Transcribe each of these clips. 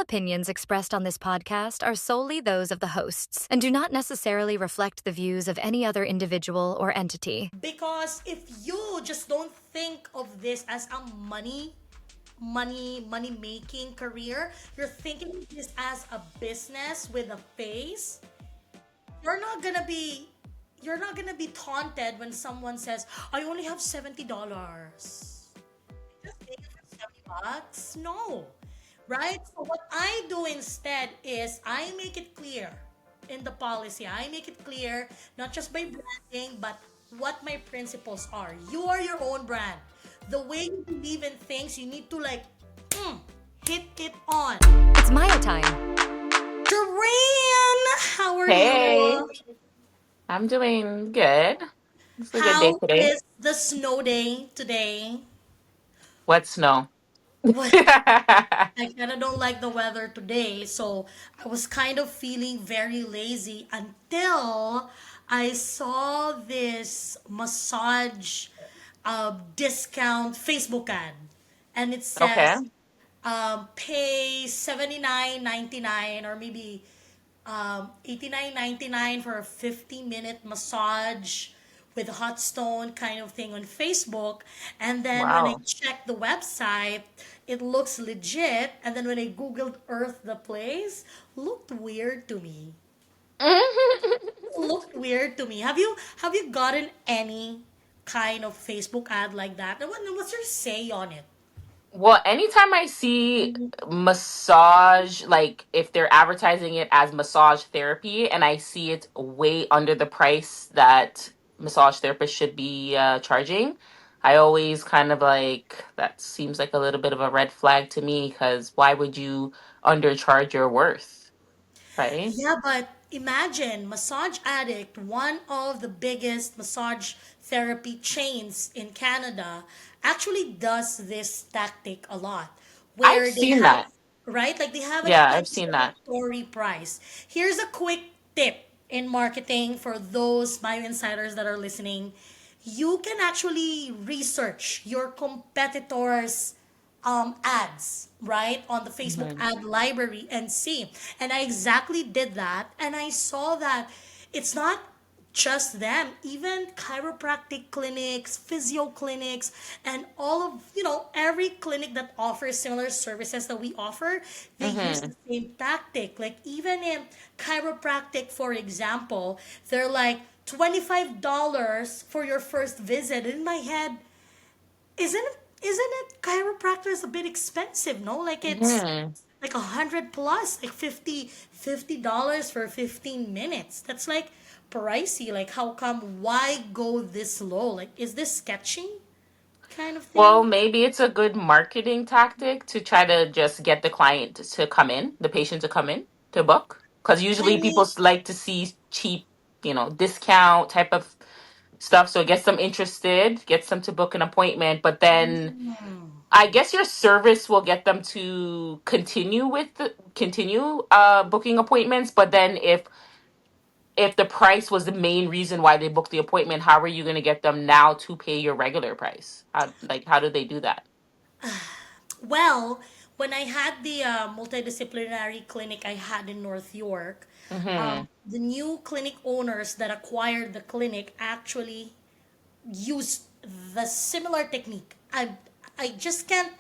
opinions expressed on this podcast are solely those of the hosts and do not necessarily reflect the views of any other individual or entity. Because if you just don't think of this as a money making career, you're thinking of this as a business with a face, you're not gonna be you're not gonna be taunted when someone says, I only have $70. Just make it for $70. No. Right? So what I do instead is I make it clear in the policy. I make it clear not just by branding, but what my principles are. You are your own brand. The way you believe in things, you need to mm, hit it on. It's Maya time. Terrain, how are Hey, you? I'm doing good. It's a good day How today. is the snow day today? What snow? What? I kind of don't like the weather today, so I was kind of feeling very lazy until I saw this massage discount Facebook ad, and it Okay. says pay 79.99 or maybe 89.99 for a 50-minute massage with hot stone kind of thing on Facebook. And then when I Wow. checked the website, it looks legit. And then when I Googled Earth the place, looked weird to me. Looked weird to me. Have you gotten any kind of Facebook ad like that? And what's your say on it? Well, anytime I see massage, like if they're advertising it as massage therapy and I see it way under the price that massage therapists should be charging, I always kind of like, that seems like a little bit of a red flag to me because why would you undercharge your worth, right? Yeah, but imagine Massage Addict, one of the biggest massage therapy chains in Canada, actually does this tactic a lot, I've where they seen have, that. right? Like they have an Yeah, I've seen that. introductory price. Here's a quick tip in marketing for those Bio Insiders that are listening. You can actually research your competitors' ads, right, on the Facebook Hmm. ad library and see. And I exactly did that. And I saw that it's not just them, even chiropractic clinics, physio clinics, and all of, every clinic that offers similar services that we offer, they use Hmm. the same tactic. Like even in chiropractic, for example, they're like $25 for your first visit. In my head, isn't it chiropractor is a bit expensive, no? Like it's Hmm. like 100 plus, like $50 for 15 minutes. That's like pricey. Like how come, why go this low? Like is this sketchy kind of Well, thing? maybe it's a good marketing tactic to try to just get the client to come in, the patient to come in to book. Because I usually people mean, like to see cheap, discount type of stuff. So it gets them interested, gets them to book an appointment. But then I guess your service will get them to continue booking appointments. But then if the price was the main reason why they booked the appointment, how are you going to get them now to pay your regular price? How do they do that? well, when I had the multidisciplinary clinic I had in North York, Mm-hmm. the new clinic owners that acquired the clinic actually used the similar technique. I just can't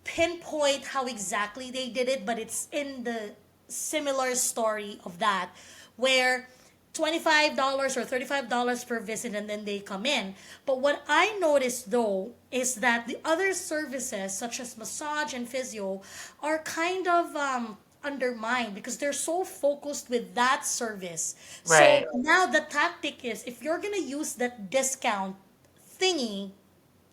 pinpoint how exactly they did it, but it's in the similar story of that, where $25 or $35 per visit and then they come in. But what I noticed though is that the other services, such as massage and physio, are kind of undermined because they're so focused with that service. So Right. now the tactic is, if you're gonna use that discount thingy,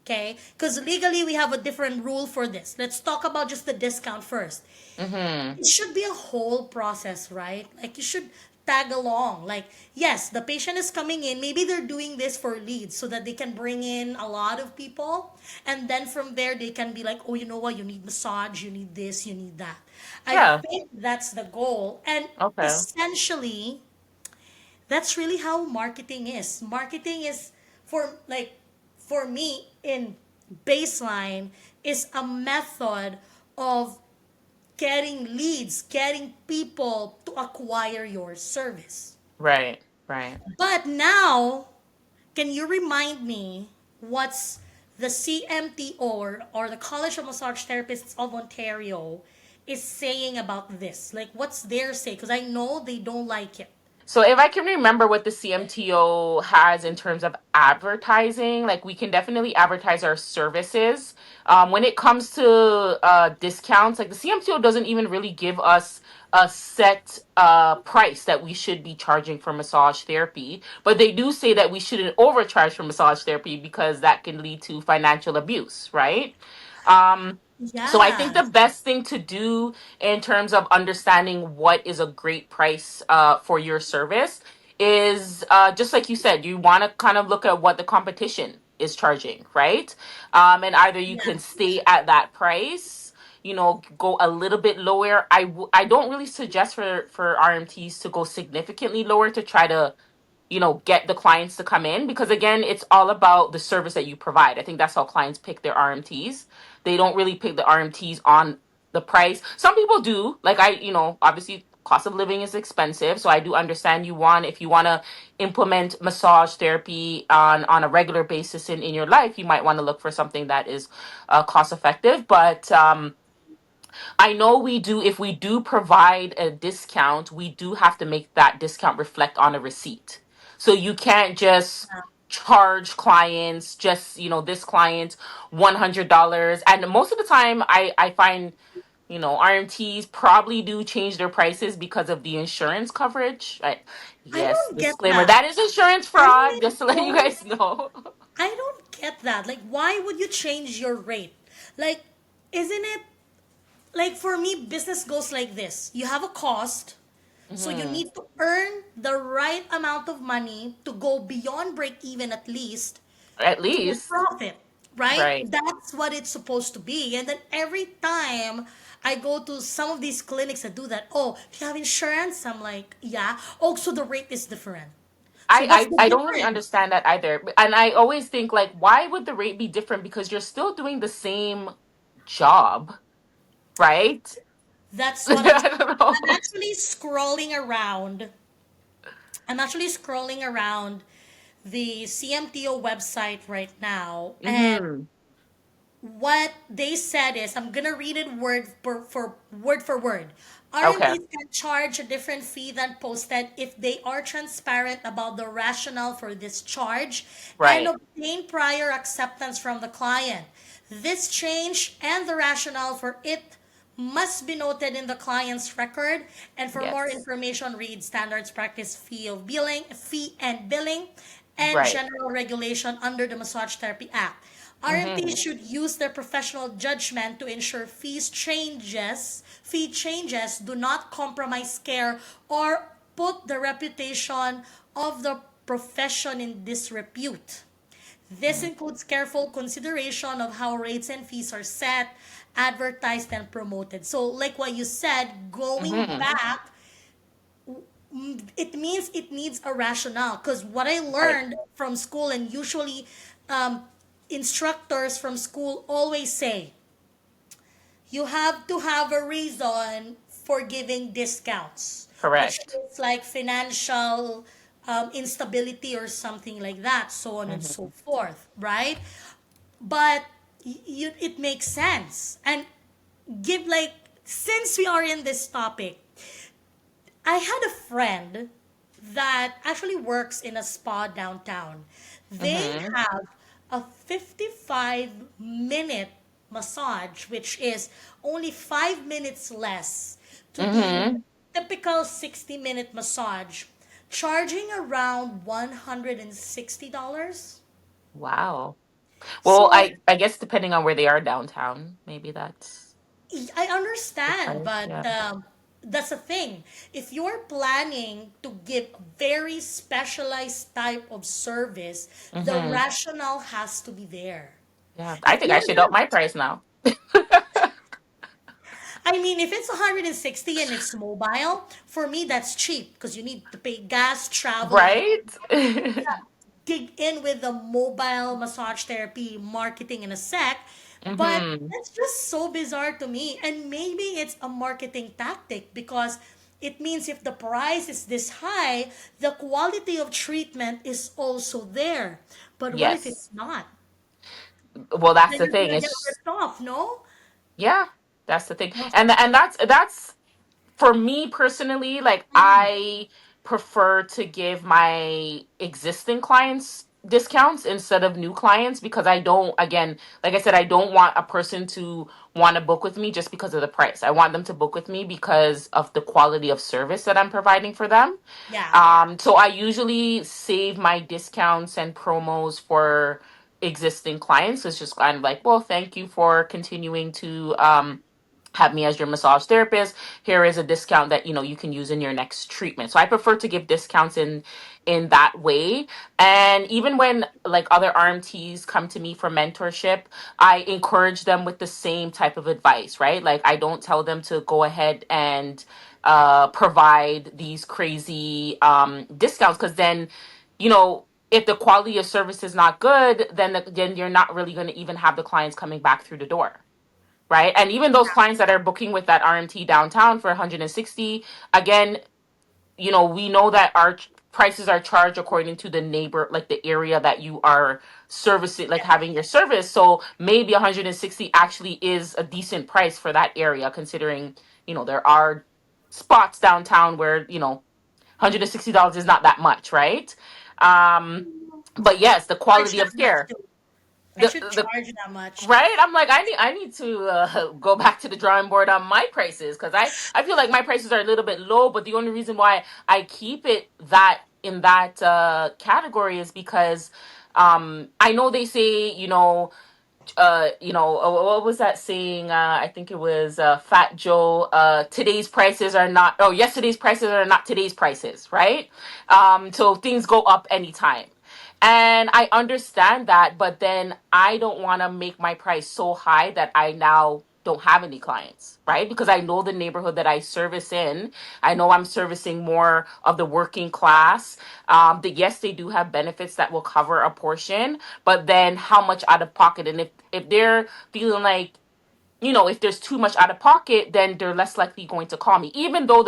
okay? Because legally we have a different rule for this. Let's talk about just the discount first. Mm-hmm. It should be a whole process, right? Like you should tag along. Like, yes, the patient is coming in. Maybe they're doing this for leads so that they can bring in a lot of people. And then from there, they can be like, oh, you know what? You need massage, you need this, you need that. I Yeah. think that's the goal. And Okay. essentially, that's really how marketing is. Marketing is, for me in baseline, is a method of getting leads, getting people to acquire your service. Right. Right. But now, can you remind me what's the CMTO, or the College of Massage Therapists of Ontario, is saying about this? Like, what's their say? Because I know they don't like it. So if I can remember what the CMTO has in terms of advertising, like we can definitely advertise our services. When it comes to discounts, like the CMTO doesn't even really give us a set price that we should be charging for massage therapy, but they do say that we shouldn't overcharge for massage therapy because that can lead to financial abuse, right? Um, so I think the Yes. best thing to do in terms of understanding what is a great price for your service is just like you said, you want to kind of look at what the competition is charging, right? And either you can Yes. stay at that price, go a little bit lower. I don't really suggest for RMTs to go significantly lower to try to get the clients to come in, because again, it's all about the service that you provide. I think that's how clients pick their RMTs. They don't really pick the RMTs on the price. Some people do. Like obviously cost of living is expensive, so I do understand if you want to implement massage therapy on a regular basis in your life, you might want to look for something that is cost effective. But I know if we do provide a discount, we do have to make that discount reflect on a receipt. So you can't just charge clients, just, this client $100. And most of the time, I find, RMTs probably do change their prices because of the insurance coverage. Right? I Yes, don't get disclaimer. that. That is insurance I fraud, really just to let you don't. guys know. I don't get that. Like, why would you change your rate? Like, isn't it like, for me, business goes like this: you have a cost, so you Hmm. need to earn the right amount of money to go beyond break even, at least, At to get least. profit, right? Right. That's what it's supposed to be. And then every time I go to some of these clinics that do that, oh, do you have insurance? I'm like, yeah. Oh, so the rate is different. So what's the I don't really difference? understand that either. And I always think, like, why would the rate be different? Because you're still doing the same job, right? That's what I don't I'm know. actually scrolling around. I'm actually scrolling around the CMTO website right now, and Hmm. what they said is, I'm gonna read it word for word. Okay. RMTs can charge a different fee than posted if they are transparent about the rationale for this charge and Right. obtain prior acceptance from the client. This change and the rationale for it must be noted in the client's record. And for more Yes. information, read standards practice fee and billing, and Right. general regulation under the Massage Therapy Act. Hmm. RMTs should use their professional judgment to ensure fee changes do not compromise care or put the reputation of the profession in disrepute. This includes careful consideration of how rates and fees are set, advertised, and promoted. So, like what you said, going Hmm. back, it means it needs a rationale. Because what I Right. learned from school, and usually um, instructors from school always say, you have to have a reason for giving discounts, which Correct. is like financial instability or something like that, so on and so Hmm. forth, right? But it makes sense. And give like, since we are in this topic, I had a friend that actually works in a spa downtown. They Hmm. have a 55-minute massage, which is only 5 minutes less to the Hmm. typical 60-minute massage, charging around $160. Wow. Well, So I guess depending on where they are downtown, maybe that's I the understand, price. but Yeah. that's the thing. If you're planning to give very specialized type of service, the Hmm. rationale has to be there. Yeah. I If think I you're should up gonna, my price now. I mean, if it's 160 and it's mobile, for me that's cheap because you need to pay gas, travel, and Right? dig in with the mobile massage therapy marketing in a sec. But Mm-hmm. that's just so bizarre to me. And maybe it's a marketing tactic because it means if the price is this high, the quality of treatment is also there. But what if it's Yes. not? Well, that's Then the you're thing. gonna get It's ripped off, no? yeah, that's the thing. Yes. And that's for me personally, like Mhm. I prefer to give my existing clients discounts instead of new clients because I don't, again, like I said, I don't want a person to want to book with me just because of the price. I want them to book with me because of the quality of service that I'm providing for them. Yeah. So I usually save my discounts and promos for existing clients. It's just kind of like, well, thank you for continuing to have me as your massage therapist. Here is a discount that you can use in your next treatment. So I prefer to give discounts in that way. And even when like other RMTs come to me for mentorship, I encourage them with the same type of advice, right? Like I don't tell them to go ahead and provide these crazy discounts because then if the quality of service is not good, then you're not really going to even have the clients coming back through the door, right? And even those clients that are booking with that RMT downtown for 160, again, we know that our prices are charged according to the neighbor, like the area that you are servicing, like having your service. So maybe 160 actually is a decent price for that area, considering, there are spots downtown where, $160 is not that much, right? Um, but yes, the Charge quality that of much care. too. I should The charge that much. Right? I'm like, I need to go back to the drawing board on my prices because I feel like my prices are a little bit low, but the only reason why I keep it that in that category is because I know they say, what was that saying? I think it was Fat Joe. Today's prices are not. Oh, yesterday's prices are not today's prices, right? So things go up anytime, and I understand that, but then I don't want to make my price so high that I now don't have any clients, right? Because I know the neighborhood that I service in. I know I'm servicing more of the working class. Yes, they do have benefits that will cover a portion, but then how much out of pocket? And if they're feeling like, if there's too much out of pocket, then they're less likely going to call me, even though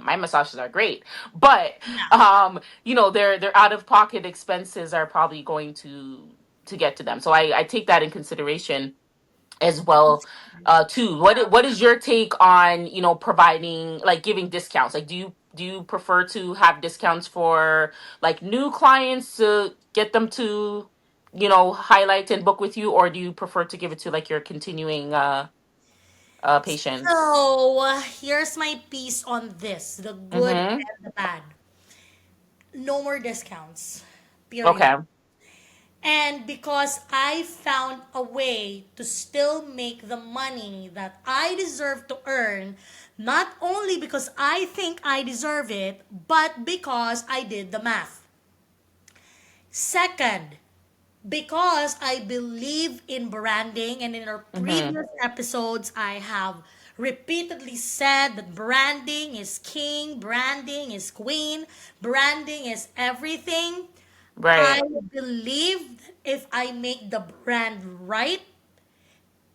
my massages are great. But Yeah. their out of pocket expenses are probably going to get to them. So I take that in consideration as well too. What is your take on providing, like, giving discounts? Like, do you prefer to have discounts for like new clients to get them to highlight and book with you, or do you prefer to give it to like your continuing patients? So here's my piece on this, the good Mm-hmm. and the bad. No more discounts. Period. Okay. And because I found a way to still make the money that I deserve to earn, not only because I think I deserve it, but because I did the math. Second, because I believe in branding, and in our Mm-hmm. previous episodes, I have repeatedly said that branding is king, branding is queen, branding is everything. I Right. believe that if I make the brand right,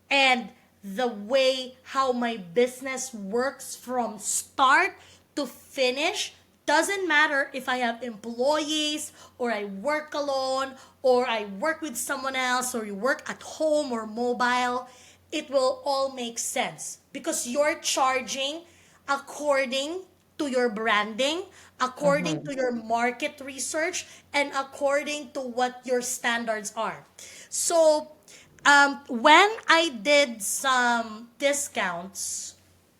and the way how my business works from start to finish, doesn't matter if I have employees or I work alone or I work with someone else or you work at home or mobile, it will all make sense because you're charging according to your branding, according Mm-hmm. to your market research, and according to what your standards are. So, when I did some discounts,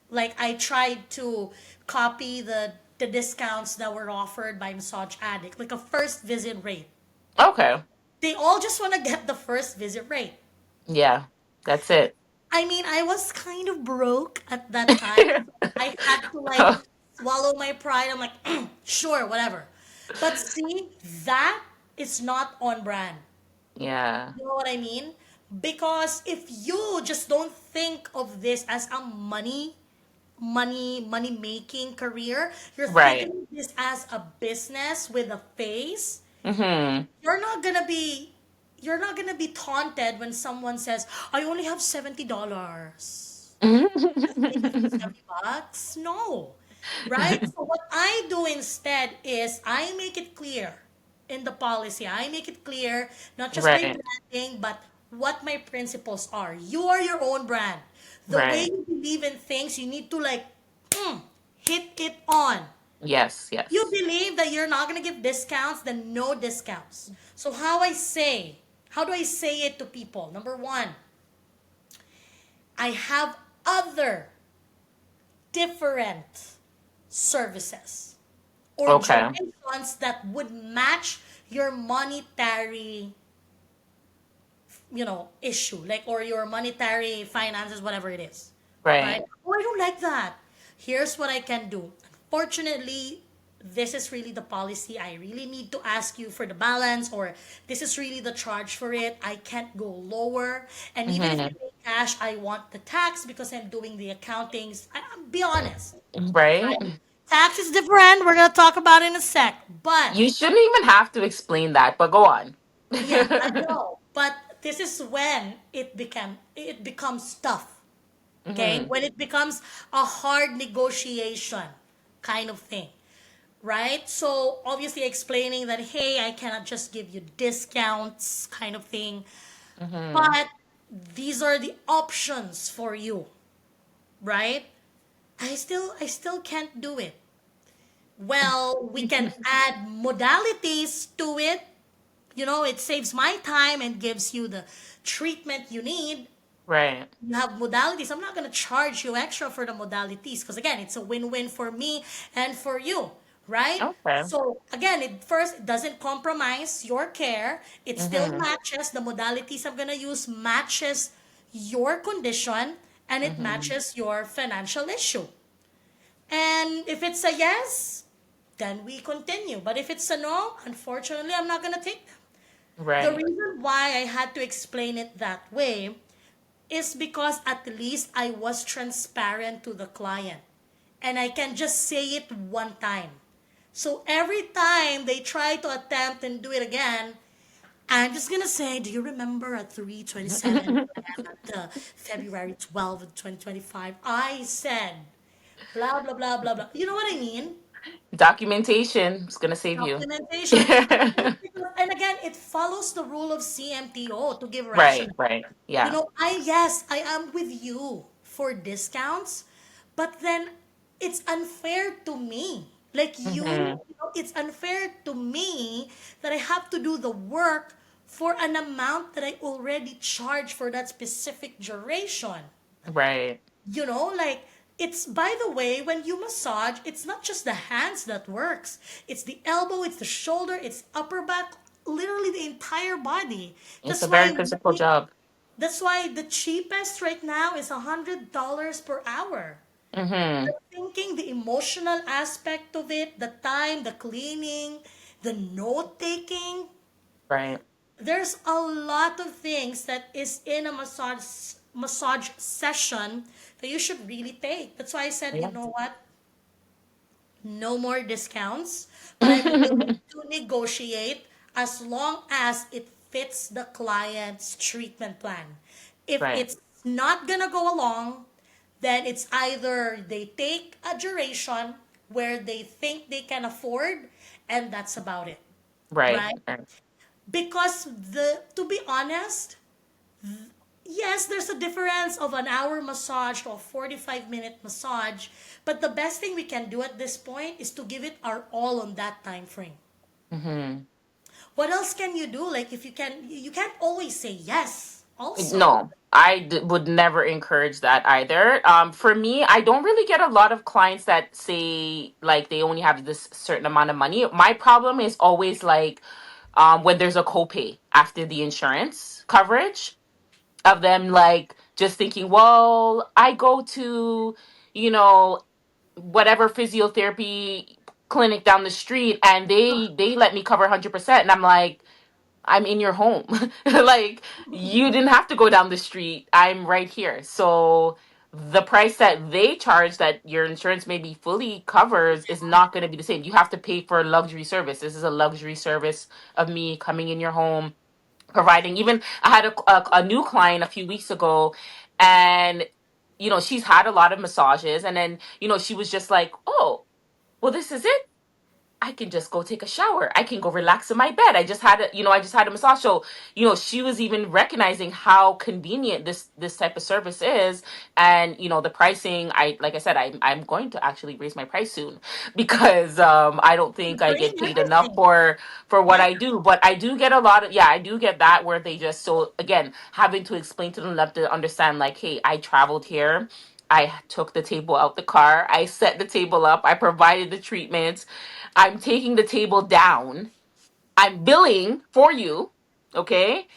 like I tried to copy the discounts that were offered by Massage Addict, like a first visit rate. Okay. They all just want to get the first visit rate. Yeah, that's it. I mean, I was kind of broke at that time. I had to like swallow my pride. I'm like, sure, whatever. But see, that is not on brand. Yeah. You know what I mean? Because if you just don't think of this as a money making career, you're Right. thinking of this as a business with a face, Mm-hmm. you're not gonna be you're not gonna be taunted when someone says, I only have $70. Give you $70? No. Right? So what I do instead is I make it clear in the policy. I make it clear, not just my Right. branding, but what my principles are. You are your own brand. The way Right. you believe in things, you need to like hit it on. Yes, You yes. believe that you're not gonna give discounts, then no discounts. So how do I say it to people? Number one, I have other different services or Okay. durations that would match your monetary, issue, like, or your monetary finances, whatever it is, right? Right. Oh, I don't like that. Here's what I can do. Unfortunately, this is really the policy. I really need to ask you for the balance, or this is really the charge for it. I can't go lower. And even if I Mm-hmm. pay cash, I want the tax because I'm doing the accountings. I'll be honest, Right. right? Tax is different. We're gonna talk about it in a sec. But You shouldn't even have to explain that, but go on. yeah, I know. But this is when it becomes tough. Okay? Hmm. When it becomes a hard negotiation kind of thing. Right? So obviously explaining that, hey, I cannot just give you discounts kind of thing. Hmm. But these are the options for you, right? I still can't do it. Well, we can add modalities to it. It saves my time and gives you the treatment you need. Right. You have modalities. I'm not going to charge you extra for the modalities because, again, it's a win-win for me and for you, right? Okay. So again, it doesn't compromise your care. It still Hmm. matches the modalities I'm going to use, matches your condition, and it Hmm. matches your financial issue. And if it's a yes, then we continue. But if it's a no, unfortunately, I'm not going to take them. The Right. reason why I had to explain it that way is because at least I was transparent to the client. And I can just say it one time. So every time they try to attempt and do it again, I'm just gonna say, do you remember at 3:27 p.m. at February 12th, 2025, I said blah blah blah blah blah. You know what I mean? Documentation is gonna save you. Documentation. And again, it follows the rule of CMTO to give Right, rational. right. Yeah. I am with you for discounts, but then it's unfair to me. Like Hmm. it's unfair to me that I have to do the work for an amount that I already charge for that specific duration. Right. Like, it's, by the way, when you massage, it's not just the hands that works. It's the elbow, it's the shoulder, it's upper back, literally the entire body. It's That's a very why physical job. that's why the cheapest right now is $100 per hour. Hmm. The thinking, the emotional aspect of it, the time, the cleaning, the note taking, Right. there's a lot of things that is in a massage session that you should really take. That's why I said, you Yeah. know what? No more discounts, but I'm willing to negotiate as long as it fits the client's treatment plan. If Right. it's not gonna go along, then it's either they take a duration where they think they can afford, and that's about it, Right. right? Right. Because to be honest, yes, there's a difference of an hour massage to a 45-minute massage, but the best thing we can do at this point is to give it our all on that time frame. Hmm. What else can you do? Like, if you can't always say yes also. No, would never encourage that either. For me, I don't really get a lot of clients that say like they only have this certain amount of money. My problem is always like when there's a copay after the insurance coverage of them like just thinking, well, I go to, you know, whatever physiotherapy clinic down the street and they let me cover 100%, and I'm like, I'm in your home. Like, you didn't have to go down the street. I'm right here. So the price that they charge that your insurance maybe fully covers is not going to be the same. You have to pay for a luxury service. This is a luxury service of me coming in your home, providing. Even I had a new client a few weeks ago, and she's had a lot of massages, and then she was just like, oh, well, this is it. I can just go take a shower. I can go relax in my bed. I just had a massage. So, she was even recognizing how convenient this type of service is. And, the pricing, like I said, I'm going to actually raise my price soon because I don't think I Bring get paid enough everything. for what Yeah, I do. But I do get a lot of, yeah, I do get that where they just, so again, having to explain to them, let them understand like, hey, I traveled here. I took the table out the car. I set the table up. I provided the treatments. I'm taking the table down. I'm billing for you, okay?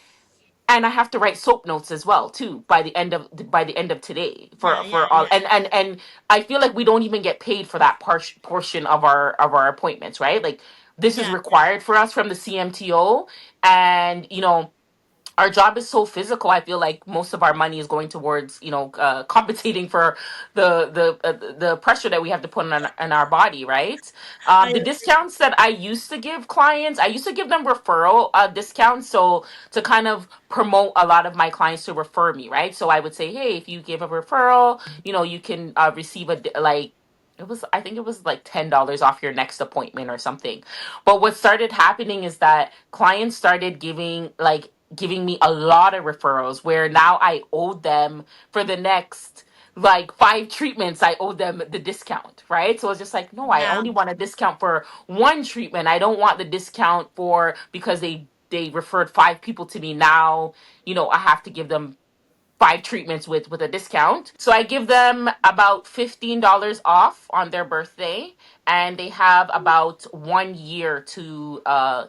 And I have to write soap notes as well too by the end of today yeah, for yeah, all, yeah, and I feel like we don't even get paid for that portion of our appointments, right? Like this is yeah. required for us from the CMTO, and our job is so physical. I feel like most of our money is going towards compensating for the pressure that we have to put on our body, right? I The discounts that I used to give clients, I used to give them referral discounts, so to kind of promote a lot of my clients to refer me, right? So I would say, hey, if you give a referral, you can receive like I think it was like $10 off your next appointment or something. But what started happening is that clients started giving me a lot of referrals where now I owed them for the next like 5 treatments. I owed them the discount, right? So it's just like, no, I yeah. only want a discount for one treatment. I don't want the discount for because they referred 5 people to me. Now, I have to give them 5 treatments with a discount. So I give them about $15 off on their birthday, and they have about 1 year to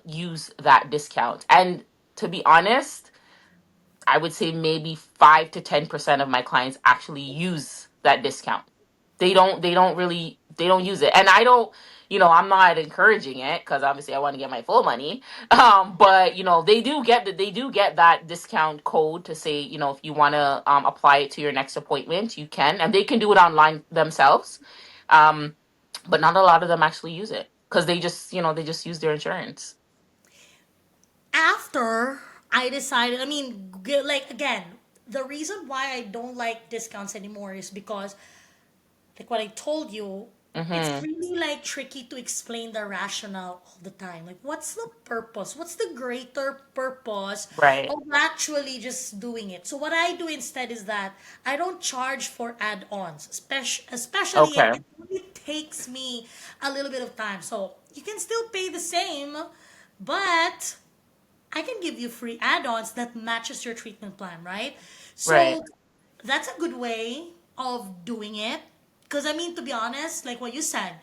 use that discount. And to be honest, I would say maybe 5 to 10% of my clients actually use that discount. They don't use it, and I don't. I'm not encouraging it because obviously I want to get my full money. But they do get that discount code to say if you want to apply it to your next appointment, you can, and they can do it online themselves. Um, but not a lot of them actually use it because they just use their insurance. After I decided, I mean, like again, the reason why I don't like discounts anymore is because, like what I told you, it's Mm-hmm. really like tricky to explain the rationale all the time. Like, what's the purpose? What's the greater purpose Right. of actually just doing it? So what I do instead is that I don't charge for add-ons, especially if Okay. it only takes me a little bit of time. So you can still pay the same, but I can give you free add-ons that matches your treatment plan, right? Right. So that's a good way of doing it. Because I mean, to be honest, like what you said,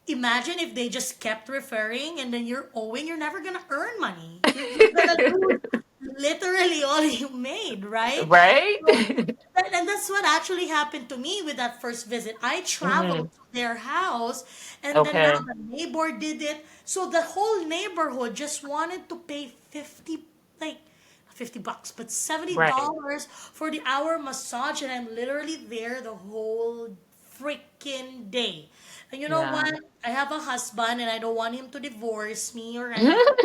imagine if they just kept referring and then you're owing, you're never gonna earn money. You're gonna lose literally all you made, right? Right. So, and that's what actually happened to me with that first visit. I Hmm. traveled to their house, and then now Okay. the neighbor did it. So the whole neighborhood just wanted to pay 50, like $50, but seventy Right. dollars for the hour massage, and I'm literally there the whole freaking day. And you know Yeah. what? I have a husband, and I don't want him to divorce me or anything.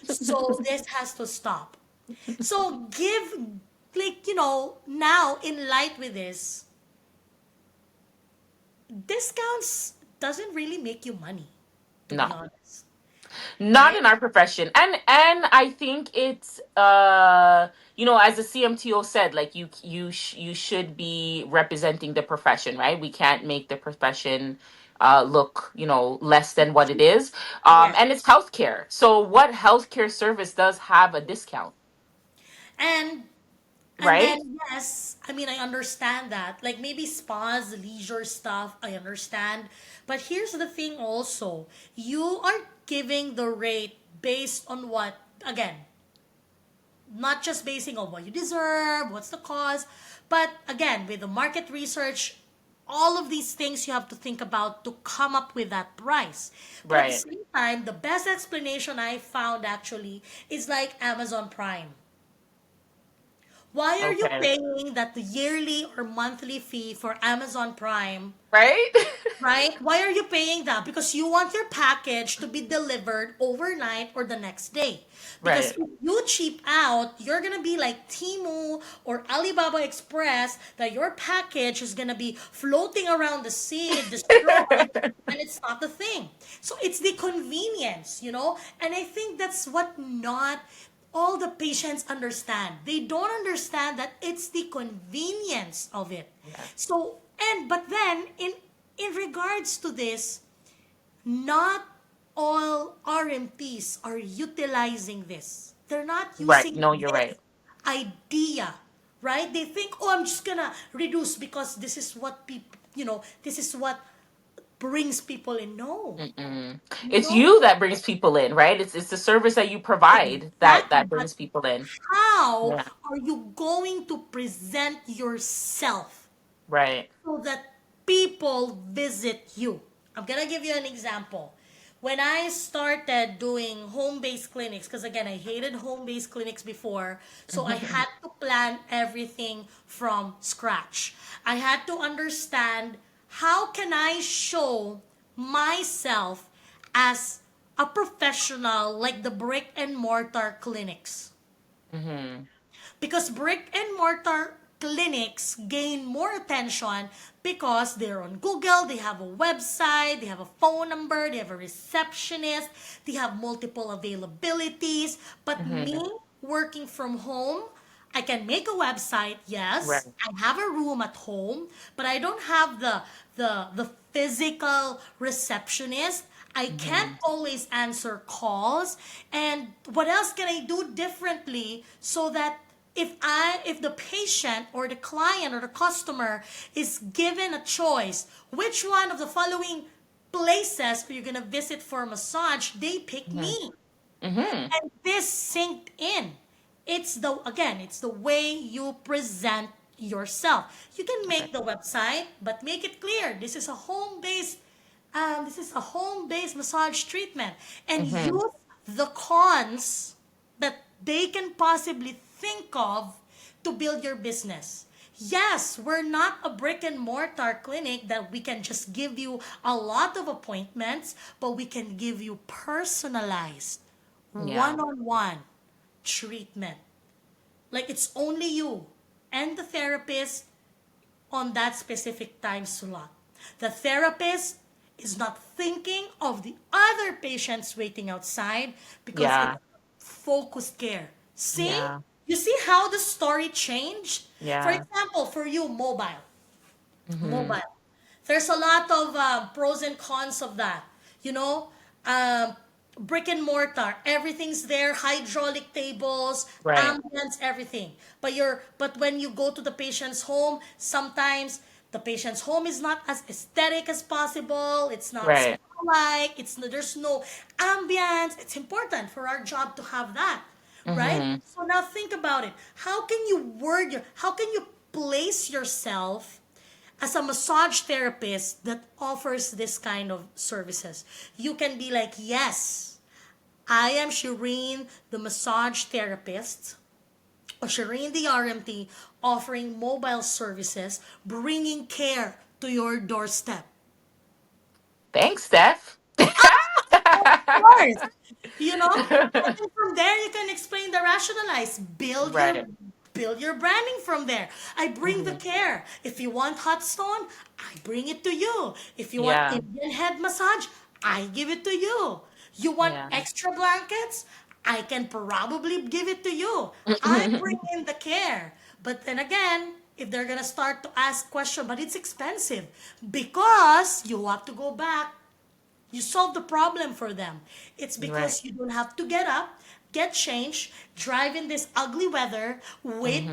So this has to stop. So give, like, now in light with this, discounts doesn't really make you money, to be No. honest, Not right? in our profession. And I think it's as the CMTO said, like you should be representing the profession, right? We can't make the profession look, less than what it is. Yeah. And it's healthcare. So what healthcare service does have a discount, And right? then yes, I mean I understand that. Like maybe spas, leisure stuff, I understand. But here's the thing also. You are giving the rate based on what, again, not just basing on what you deserve, what's the cost, but again, with the market research, all of these things you have to think about to come up with that price. But at the Right. same time, the best explanation I found actually is like Amazon Prime. Why are you Okay. paying that yearly or monthly fee for Amazon Prime? Right? Right? Why are you paying that? Because you want your package to be delivered overnight or the next day. Because Right. if you cheap out, you're gonna be like Temu or Alibaba Express, that your package is gonna be floating around the sea, destroyed, and it's not the thing. So it's the convenience, And I think that's what not all the patients understand. They don't understand that it's the convenience of it. Yeah. So, but then in regards to this, not all RMTs are utilizing this. They're not Right. using No, you're this right. idea, right? They think, oh, I'm just gonna reduce because this is what people, this is what brings people in. No, Mm-mm. It's no, you that brings people in, right? It's the service that you provide exactly. that But brings people in. how Yeah. are you going to present yourself Right. so that people visit you? I'm gonna give you an example. When I started doing home-based clinics, because again, I hated home-based clinics before, so I had to plan everything from scratch. I had to understand, how can I show myself as a professional like the brick and mortar clinics? Mm-hmm. Because brick and mortar clinics gain more attention because they're on Google, they have a website, they have a phone number, they have a receptionist, they have multiple availabilities. But Mm-hmm. me working from home, I can make a website, Right. yes. I have a room at home, but I don't have the physical receptionist. I can't Mm-hmm. always answer calls. And what else can I do differently so that if the patient or the client or the customer is given a choice, which one of the following places are you gonna visit for massage, they pick Mm-hmm. me. Mm-hmm. And this synced in. It's the way you present yourself. You can Right. make the website, but make it clear this is a home based massage treatment, and Mm-hmm. use the cons that they can possibly think of to build your business. Yes, we're not a brick and mortar clinic that we can just give you a lot of appointments, but we can give you personalized, Yeah. one-on-one treatment. Like it's only you and the therapist on that specific time slot. The therapist is not thinking of the other patients waiting outside because it's Yeah. focused care. See? Yeah. You see how the story changed? For Yeah. example, for you, mobile. Mm-hmm. Mobile. There's a lot of pros and cons of that. You know, um, brick and mortar, everything's there, hydraulic tables, Right. ambience, everything. But when you go to the patient's home, sometimes the patient's home is not as aesthetic as possible. It's not Right. spa-like. There's no ambience. It's important for our job to have that, right? Mm-hmm. So now think about it. How can you place yourself as a massage therapist that offers this kind of services? You can be like, yes, I am Shireen, the massage therapist, or Shireen, the RMT, offering mobile services, bringing care to your doorstep. Thanks, Steph. Of course. And then from there you can explain the rationalize. Right. Build your branding from there. I bring the Mm-hmm. care. If you want hot stone, I bring it to you. If you want Yeah. Indian head massage, I give it to you. You want Yeah. extra blankets? I can probably give it to you. I bring in the care. But then again, if they're gonna start to ask questions, but it's expensive because you have to go back, you solve the problem for them. It's Right. because you don't have to get up, get changed, drive in this ugly weather, Mm-hmm. wait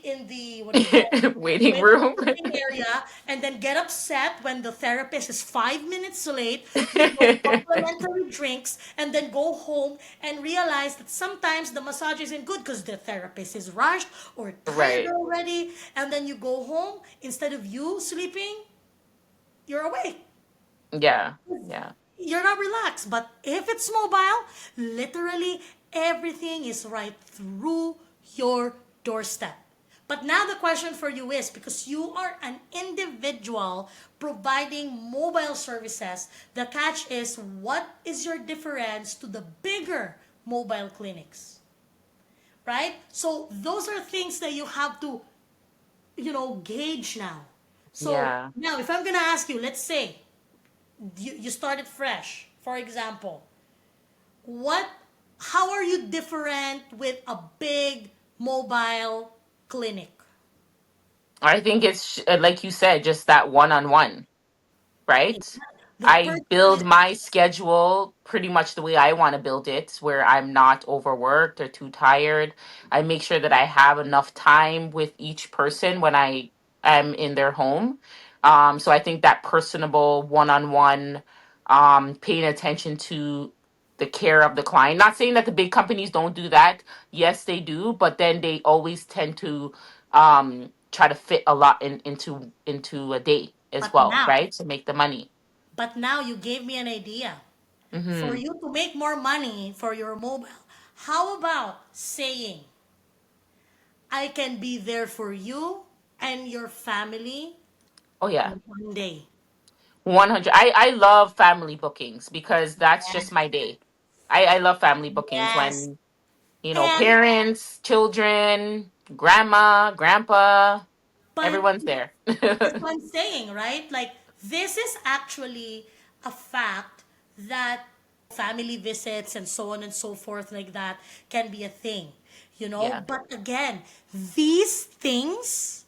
in the what do you call it? Waiting Wait in room. the waiting area, and then get upset when the therapist is 5 minutes late with no complimentary drinks, and then go home and realize that sometimes the massage isn't good because the therapist is rushed or tired Right. already, and then you go home, instead of you sleeping, you're awake. Yeah. Yeah. You're not relaxed. But if it's mobile, literally everything is right through your doorstep. But now the question for you is, because you are an individual providing mobile services, the catch is, what is your difference to the bigger mobile clinics? Right? So those are things that you have to, gauge now. So Yeah. now if I'm gonna ask you, let's say you started fresh, for example, what how are you different with a big mobile clinic? I think it's like you said, just that one-on-one, right? The I person. build my schedule pretty much the way I want to build it, where I'm not overworked or too tired. I make sure that I have enough time with each person when I am in their home. So I think that personable one-on-one, paying attention to the care of the client. Not saying that the big companies don't do that. Yes, they do, but then they always tend to try to fit a lot into a day as but well, now right? To make the money. but now you gave me an idea. For Mm-hmm. you to make more money for your mobile, how about saying, I can be there for you and your family Oh yeah. in one day? 100. I love family bookings because that's just my day. I love family bookings Yes. when, And parents, children, grandma, grandpa, but everyone's there. that's what I'm saying, right? Like, this is actually a fact that family visits and so on and so forth, like that, can be a thing. Yeah. But again, these things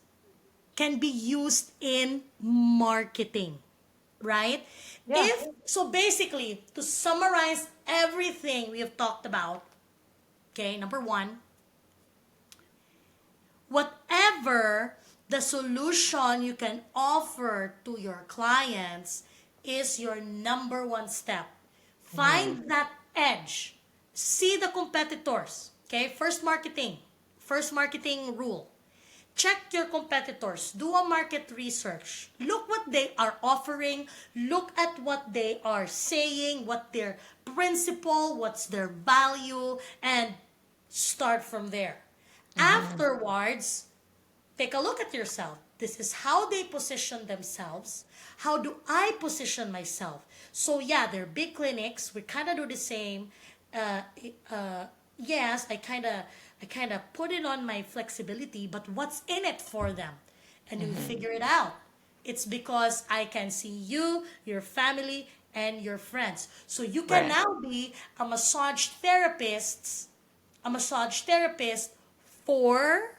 can be used in marketing, right? Yeah. If so, basically, to summarize everything we have talked about, okay, number one, whatever the solution you can offer to your clients is your number one step. Hmm. Find that edge. See the competitors. Okay, first marketing rule. Check your competitors. Do a market research. Look what they are offering. Look at what they are saying, what their principle, what's their value, and start from there. Hmm. Afterwards, take a look at yourself. This is how they position themselves. How do I position myself? So yeah, they're big clinics. We kind of do the same. Uh, yes, I kind of put it on my flexibility, but what's in it for them? And we Hmm. figure it out. It's because I can see you, your family, and your friends. So you can Right. now be a massage therapist for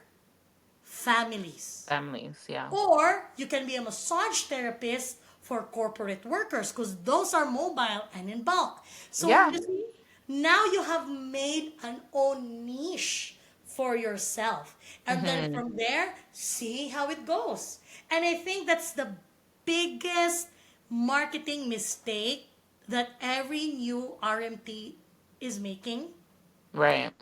families. Families. Yeah. Or you can be a massage therapist for corporate workers, because those are mobile and in bulk. So Yeah. you see, now you have made an own niche for yourself. And then Hmm. from there, see how it goes. And I think that's the biggest marketing mistake that every new RMT is making, Right.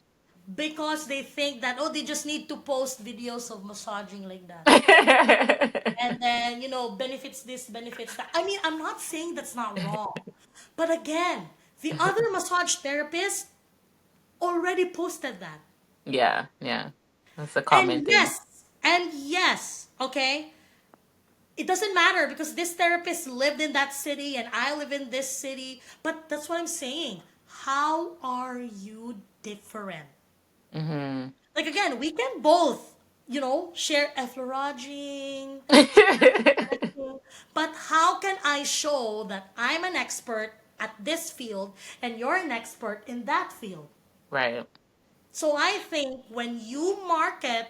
because they think that, oh, they just need to post videos of massaging like that. And then, benefits this, benefits that. I mean, I'm not saying that's not wrong. But again, the other massage therapist already posted that. Yeah. Yeah. That's a common thing. And yes, okay, it doesn't matter because this therapist lived in that city and I live in this city. But that's what I'm saying. How are you different? Hmm. Like, again, we can both, share effleuraging, but how can I show that I'm an expert at this field and you're an expert in that field? Right. So I think when you market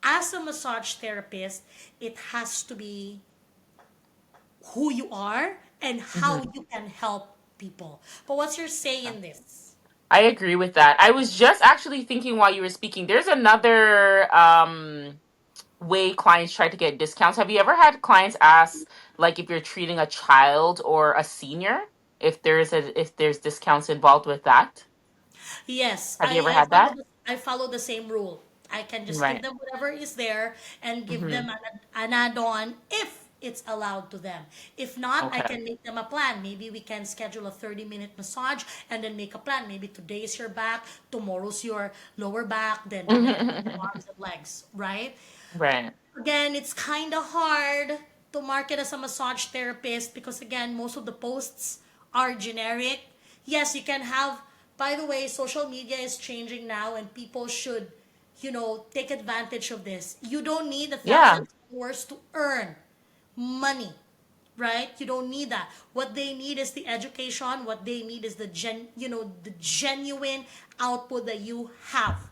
as a massage therapist, it has to be who you are and how Hmm. you can help people. But what's your say in this? I agree with that. I was just actually thinking while you were speaking, there's another way clients try to get discounts. Have you ever had clients ask, like, if you're treating a child or a senior, if there's discounts involved with that? Yes, Have you ever I had follow that? I follow the same rule. I can just give Right. them whatever is there and give Hmm. them an add-on if it's allowed to them. If not, I Okay. can make them a plan. Maybe we can schedule a 30-minute massage and then make a plan. Maybe today is your back, tomorrow's your lower back, then the next arms and legs, right? Right. Again, it's kind of hard to market as a massage therapist because, again, most of the posts are generic. Yes, you can have, by the way, social media is changing now and people should, take advantage of this. You don't need a Yeah. thousand followers to earn money, right? You don't need that. What they need is the education. What they need is the genuine output that you have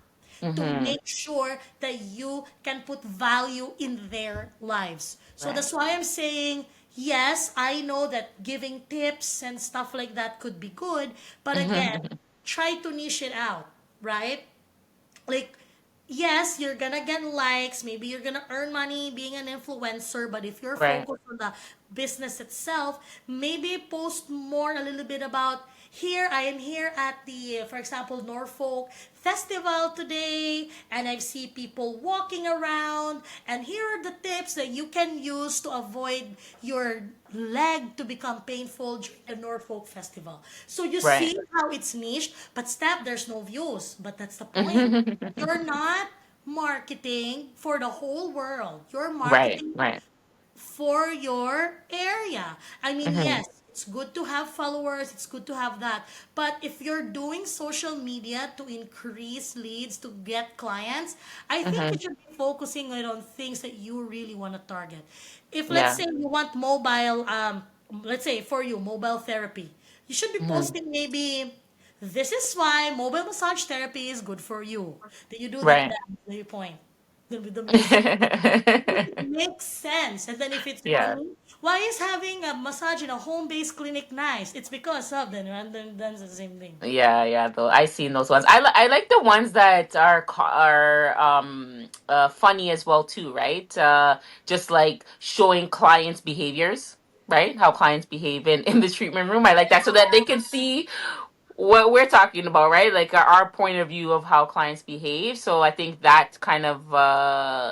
to Mm-hmm. make sure that you can put value in their lives. So Right. that's why I'm saying, yes, I know that giving tips and stuff like that could be good, but again, try to niche it out, right? Like, yes, you're gonna get likes, maybe you're gonna earn money being an influencer, but if you're Right. focused on the business itself, maybe post more a little bit about, here I am here at the, for example, Norfolk Festival today, and I see people walking around, and here are the tips that you can use to avoid your leg to become painful during the Norfolk Festival. So you Right. see how it's niche, but step, there's no views, but that's the point. You're not marketing for the whole world. You're Right. marketing Right. for your area. I mean, Mm-hmm. yes, it's good to have followers, it's good to have that. But if you're doing social media to increase leads, to get clients, I think you Mm-hmm. should be focusing it on things that you really want to target. If, let's Yeah. say, you want mobile, let's say for you, mobile therapy, you should be Mm-hmm. posting maybe, this is why mobile massage therapy is good for you. Then you do that Right. dance, then you point. The music it makes sense. And then if it's Yeah. me, why is having a massage in a home-based clinic nice? It's because of the random that's the same thing. Yeah, yeah, though I seen those ones. I like the ones that are funny as well too, right? Just like showing clients' behaviors, right? How clients behave in the treatment room. I like that so that they can see what we're talking about, right? Like our point of view of how clients behave. So I think that kind of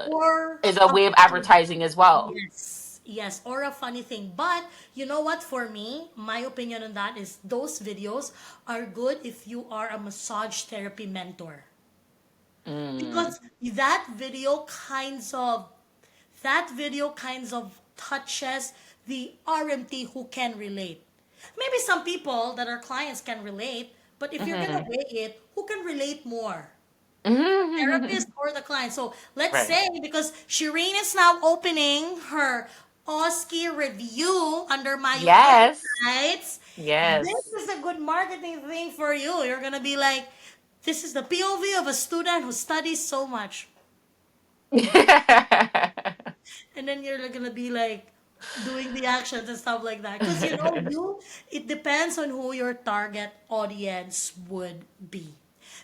Or is a a way of funny, advertising as well. yes, yes, or a funny thing. But you know what? For me, my opinion on that is those videos are good if you are a massage therapy mentor. Mm. Because that video kinds of touches the RMT who can relate. Maybe some people that are clients can relate, but if you're gonna Mm-hmm. weigh it, who can relate more? Mm-hmm. Therapist or the client? So let's Right. say, because Shireen is now opening her OSCE review under Yes. MyoInsights, this Yes. is a good marketing thing for you. You're gonna be like, this is the POV of a student who studies so much. And then you're gonna be like doing the actions and stuff like that, because it depends on who your target audience would be.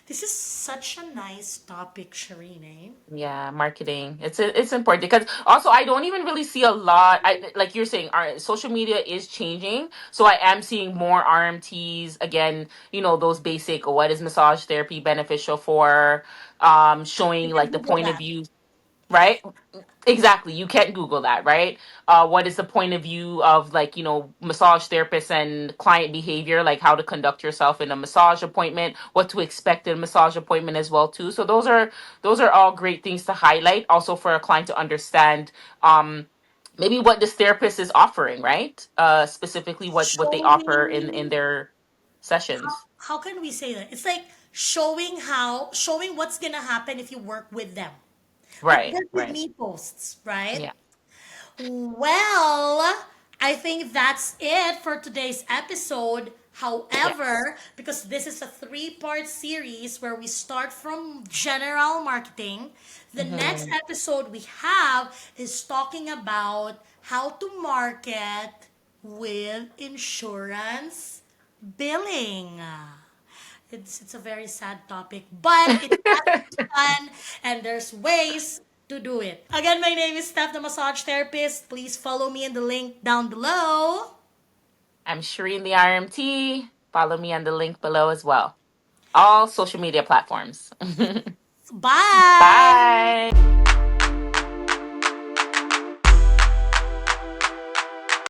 This is such a nice topic, Shireen, eh? Yeah, marketing. It's important because also I don't even really see a lot. I like you're saying, our social media is changing, so I am seeing more RMTs again. Those basic, what is massage therapy beneficial for? You Showing can like the Google point of that. view, right? Exactly. You can't Google that, right? What is the point of view of like, massage therapists and client behavior, like how to conduct yourself in a massage appointment, what to expect in a massage appointment as well too. So those are all great things to highlight also for a client to understand maybe what this therapist is offering, right? Specifically what they offer in Showing, their sessions. how can we say that? It's like showing what's gonna happen if you work with them. Like Right, work with right. me posts, right? Yeah. Well, I think that's it for today's episode. Yes. However, because this is a three-part series where we start from general marketing, the next Mm-hmm. episode we have is talking about how to market with insurance billing. It's a very sad topic, but it's actually fun and there's ways to do it. Again, my name is Steph, the massage therapist. Please follow me in the link down below. I'm Shireen the RMT. Follow me on the link below as well. All social media platforms. Bye. Bye.